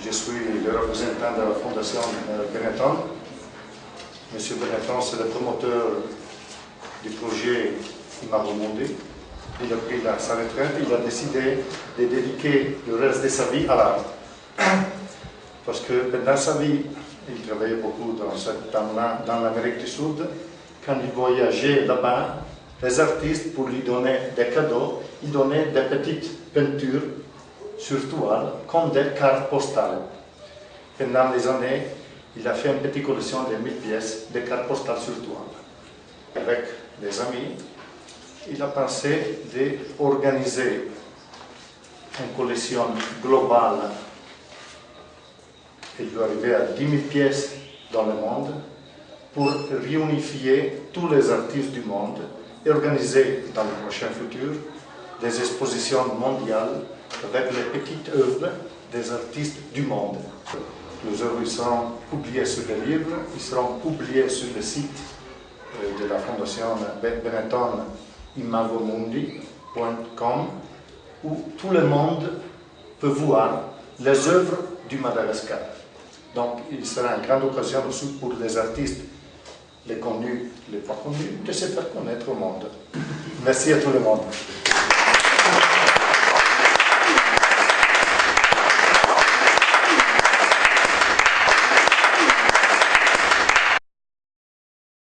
Je suis le représentant de la Fondation Benetton. Monsieur Benetton, c'est le promoteur du projet Imago Mundi. Il a pris sa retraite, il a décidé de dédier le reste de sa vie à l'art. Parce que pendant sa vie, il travaillait beaucoup dans l'Amérique du Sud. Quand il voyageait là-bas, les artistes, pour lui donner des cadeaux, ils donnaient des petites peintures sur toile, comme des cartes postales. Pendant les années, il a fait une petite collection de 1000 pièces de cartes postales sur toile. Avec des amis, il a pensé d'organiser une collection globale. Il doit arriver à 10 000 pièces dans le monde pour réunifier tous les artistes du monde et organiser dans le prochain futur des expositions mondiales avec les petites œuvres des artistes du monde. Les œuvres seront publiées sur les livres, ils seront publiés sur le site de la Fondation Benetton imagomundi.com où tout le monde peut voir les œuvres du Madagascar. Donc il sera une grande occasion aussi pour les artistes, les connus, les pas connus, de se faire connaître au monde. Merci à tout le monde.